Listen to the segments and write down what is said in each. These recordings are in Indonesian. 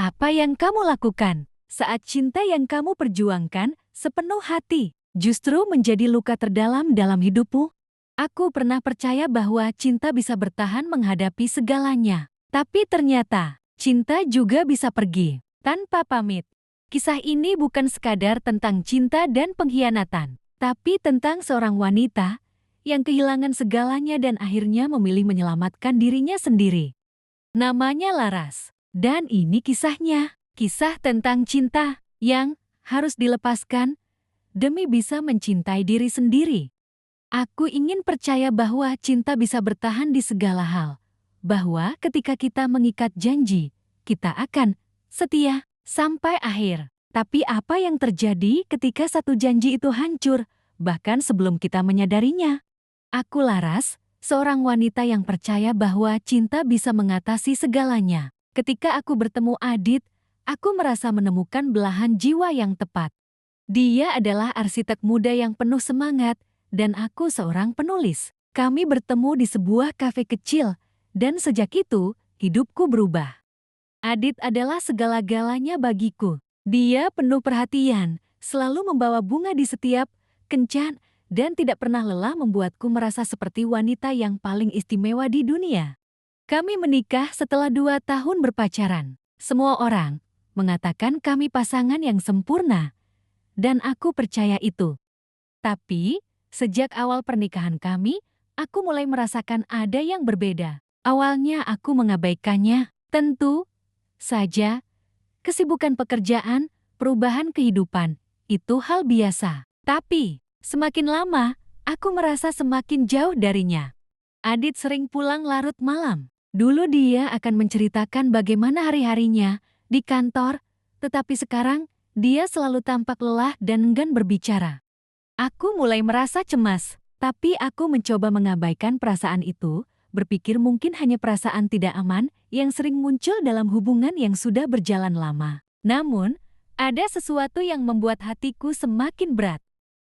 Apa yang kamu lakukan saat cinta yang kamu perjuangkan sepenuh hati justru menjadi luka terdalam dalam hidupmu? Aku pernah percaya bahwa cinta bisa bertahan menghadapi segalanya. Tapi ternyata, cinta juga bisa pergi tanpa pamit. Kisah ini bukan sekadar tentang cinta dan pengkhianatan, tapi tentang seorang wanita yang kehilangan segalanya dan akhirnya memilih menyelamatkan dirinya sendiri. Namanya Laras. Dan ini kisahnya, kisah tentang cinta yang harus dilepaskan demi bisa mencintai diri sendiri. Aku ingin percaya bahwa cinta bisa bertahan di segala hal, bahwa ketika kita mengikat janji, kita akan setia sampai akhir. Tapi apa yang terjadi ketika satu janji itu hancur, bahkan sebelum kita menyadarinya? Aku Laras, seorang wanita yang percaya bahwa cinta bisa mengatasi segalanya. Ketika aku bertemu Adit, aku merasa menemukan belahan jiwa yang tepat. Dia adalah arsitek muda yang penuh semangat, dan aku seorang penulis. Kami bertemu di sebuah kafe kecil, dan sejak itu, hidupku berubah. Adit adalah segala-galanya bagiku. Dia penuh perhatian, selalu membawa bunga di setiap kencan, dan tidak pernah lelah membuatku merasa seperti wanita yang paling istimewa di dunia. Kami menikah setelah 2 tahun berpacaran. Semua orang mengatakan kami pasangan yang sempurna, dan aku percaya itu. Tapi, sejak awal pernikahan kami, aku mulai merasakan ada yang berbeda. Awalnya aku mengabaikannya. Tentu saja, kesibukan pekerjaan, perubahan kehidupan, itu hal biasa. Tapi, semakin lama, aku merasa semakin jauh darinya. Adit sering pulang larut malam. Dulu dia akan menceritakan bagaimana hari-harinya di kantor, tetapi sekarang dia selalu tampak lelah dan enggan berbicara. Aku mulai merasa cemas, tapi aku mencoba mengabaikan perasaan itu, berpikir mungkin hanya perasaan tidak aman yang sering muncul dalam hubungan yang sudah berjalan lama. Namun, ada sesuatu yang membuat hatiku semakin berat.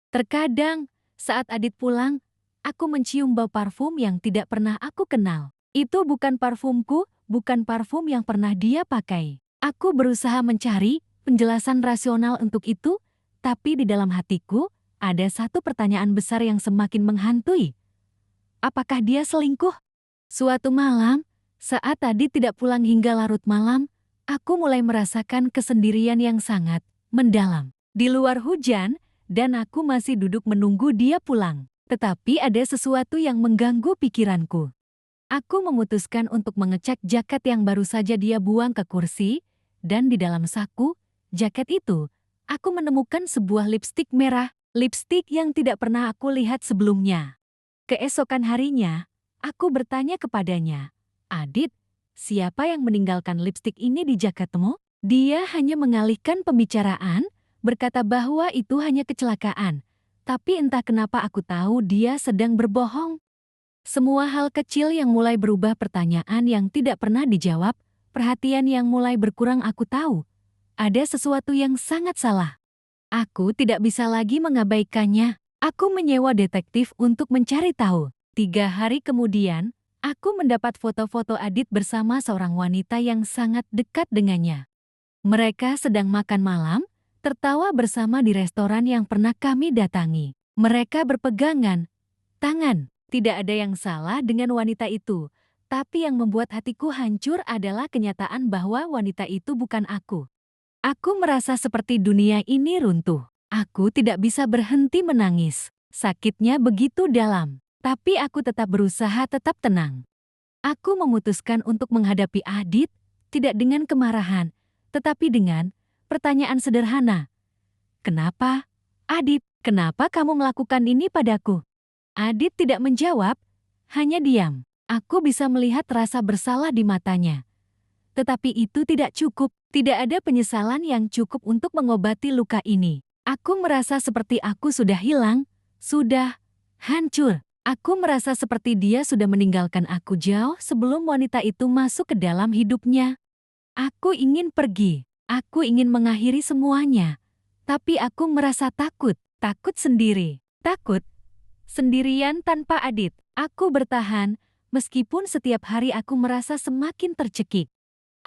Terkadang, saat Adit pulang, aku mencium bau parfum yang tidak pernah aku kenal. Itu bukan parfumku, bukan parfum yang pernah dia pakai. Aku berusaha mencari penjelasan rasional untuk itu, tapi di dalam hatiku ada satu pertanyaan besar yang semakin menghantui. Apakah dia selingkuh? Suatu malam, saat Adit tidak pulang hingga larut malam, aku mulai merasakan kesendirian yang sangat mendalam. Di luar hujan, dan aku masih duduk menunggu dia pulang. Tetapi ada sesuatu yang mengganggu pikiranku. Aku memutuskan untuk mengecek jaket yang baru saja dia buang ke kursi, dan di dalam saku jaket itu, aku menemukan sebuah lipstik merah, lipstik yang tidak pernah aku lihat sebelumnya. Keesokan harinya, aku bertanya kepadanya, "Adit, siapa yang meninggalkan lipstik ini di jaketmu?" Dia hanya mengalihkan pembicaraan, berkata bahwa itu hanya kecelakaan. Tapi entah kenapa aku tahu dia sedang berbohong. Semua hal kecil yang mulai berubah, pertanyaan yang tidak pernah dijawab, perhatian yang mulai berkurang. Aku tahu ada sesuatu yang sangat salah. Aku tidak bisa lagi mengabaikannya. Aku menyewa detektif untuk mencari tahu. 3 hari kemudian, aku mendapat foto-foto Adit bersama seorang wanita yang sangat dekat dengannya. Mereka sedang makan malam, tertawa bersama di restoran yang pernah kami datangi. Mereka berpegangan tangan. Tidak ada yang salah dengan wanita itu, tapi yang membuat hatiku hancur adalah kenyataan bahwa wanita itu bukan aku. Aku merasa seperti dunia ini runtuh. Aku tidak bisa berhenti menangis. Sakitnya begitu dalam, tapi aku tetap berusaha tetap tenang. Aku memutuskan untuk menghadapi Adit, tidak dengan kemarahan, tetapi dengan pertanyaan sederhana. Kenapa, Adit? Kenapa kamu melakukan ini padaku? Adit tidak menjawab, hanya diam. Aku bisa melihat rasa bersalah di matanya. Tetapi itu tidak cukup, tidak ada penyesalan yang cukup untuk mengobati luka ini. Aku merasa seperti aku sudah hilang, sudah hancur. Aku merasa seperti dia sudah meninggalkan aku jauh sebelum wanita itu masuk ke dalam hidupnya. Aku ingin pergi, aku ingin mengakhiri semuanya. Tapi aku merasa takut, takut sendiri, takut sendirian tanpa Adit. Aku bertahan, meskipun setiap hari aku merasa semakin tercekik.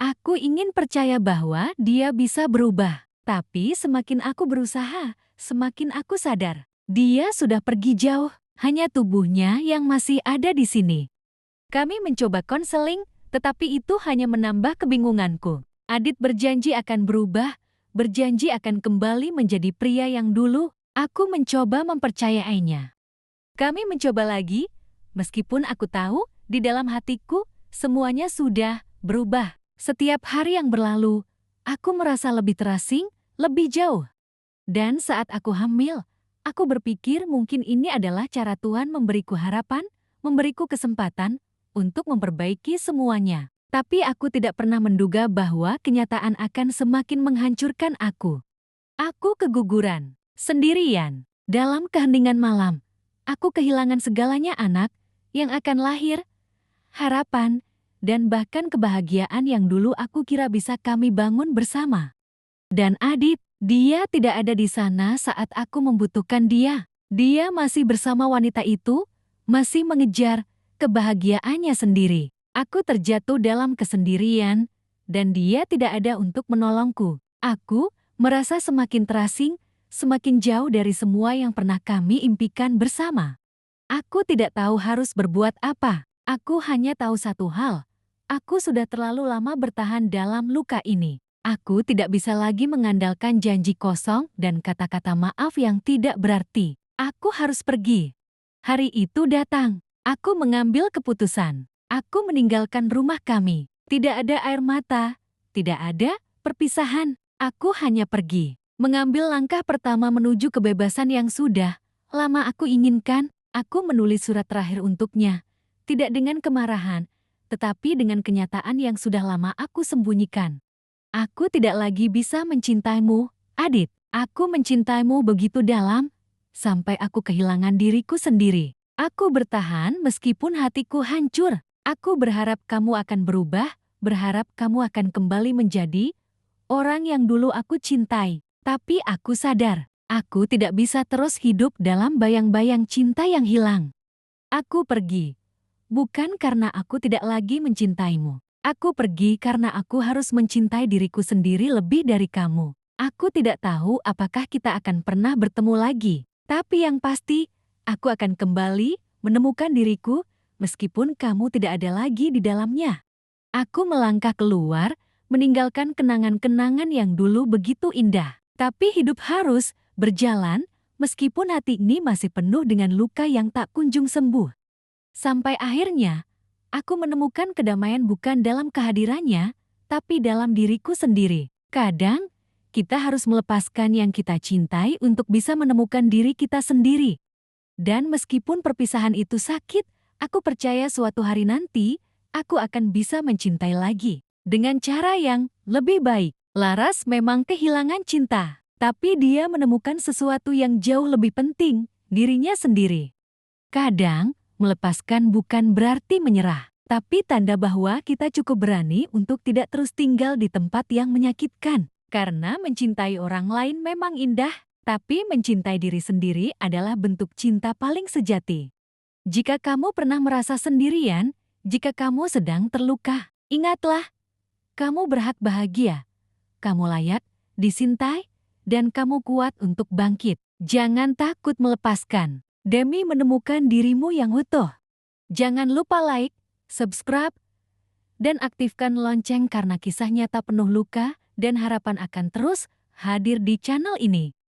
Aku ingin percaya bahwa dia bisa berubah. Tapi semakin aku berusaha, semakin aku sadar. Dia sudah pergi jauh, hanya tubuhnya yang masih ada di sini. Kami mencoba konseling, tetapi itu hanya menambah kebingunganku. Adit berjanji akan berubah, berjanji akan kembali menjadi pria yang dulu. Aku mencoba mempercayainya. Kami mencoba lagi, meskipun aku tahu di dalam hatiku semuanya sudah berubah. Setiap hari yang berlalu, aku merasa lebih terasing, lebih jauh. Dan saat aku hamil, aku berpikir mungkin ini adalah cara Tuhan memberiku harapan, memberiku kesempatan untuk memperbaiki semuanya. Tapi aku tidak pernah menduga bahwa kenyataan akan semakin menghancurkan aku. Aku keguguran, sendirian, dalam keheningan malam. Aku kehilangan segalanya anak yang akan lahir, harapan, dan bahkan kebahagiaan yang dulu aku kira bisa kami bangun bersama. Dan Adit, dia tidak ada di sana saat aku membutuhkan dia. Dia masih bersama wanita itu, masih mengejar kebahagiaannya sendiri. Aku terjatuh dalam kesendirian, dan dia tidak ada untuk menolongku. Aku merasa semakin terasing, semakin jauh dari semua yang pernah kami impikan bersama. Aku tidak tahu harus berbuat apa. Aku hanya tahu satu hal. Aku sudah terlalu lama bertahan dalam luka ini. Aku tidak bisa lagi mengandalkan janji kosong dan kata-kata maaf yang tidak berarti. Aku harus pergi. Hari itu datang. Aku mengambil keputusan. Aku meninggalkan rumah kami. Tidak ada air mata. Tidak ada perpisahan. Aku hanya pergi. Mengambil langkah pertama menuju kebebasan yang sudah lama aku inginkan. Aku menulis surat terakhir untuknya. Tidak dengan kemarahan, tetapi dengan kenyataan yang sudah lama aku sembunyikan. Aku tidak lagi bisa mencintaimu, Adit. Aku mencintaimu begitu dalam, sampai aku kehilangan diriku sendiri. Aku bertahan meskipun hatiku hancur. Aku berharap kamu akan berubah, berharap kamu akan kembali menjadi orang yang dulu aku cintai. Tapi aku sadar, aku tidak bisa terus hidup dalam bayang-bayang cinta yang hilang. Aku pergi. Bukan karena aku tidak lagi mencintaimu. Aku pergi karena aku harus mencintai diriku sendiri lebih dari kamu. Aku tidak tahu apakah kita akan pernah bertemu lagi. Tapi yang pasti, aku akan kembali menemukan diriku meskipun kamu tidak ada lagi di dalamnya. Aku melangkah keluar, meninggalkan kenangan-kenangan yang dulu begitu indah. Tapi hidup harus berjalan meskipun hati ini masih penuh dengan luka yang tak kunjung sembuh. Sampai akhirnya, aku menemukan kedamaian bukan dalam kehadirannya, tapi dalam diriku sendiri. Kadang, kita harus melepaskan yang kita cintai untuk bisa menemukan diri kita sendiri. Dan meskipun perpisahan itu sakit, aku percaya suatu hari nanti, aku akan bisa mencintai lagi. Dengan cara yang lebih baik. Laras memang kehilangan cinta, tapi dia menemukan sesuatu yang jauh lebih penting, dirinya sendiri. Kadang, melepaskan bukan berarti menyerah, tapi tanda bahwa kita cukup berani untuk tidak terus tinggal di tempat yang menyakitkan. Karena mencintai orang lain memang indah, tapi mencintai diri sendiri adalah bentuk cinta paling sejati. Jika kamu pernah merasa sendirian, jika kamu sedang terluka, ingatlah, kamu berhak bahagia, kamu layak dicintai, dan kamu kuat untuk bangkit. Jangan takut melepaskan. Demi menemukan dirimu yang utuh. Jangan lupa like, subscribe, dan aktifkan lonceng karena kisah nyata penuh luka dan harapan akan terus hadir di channel ini.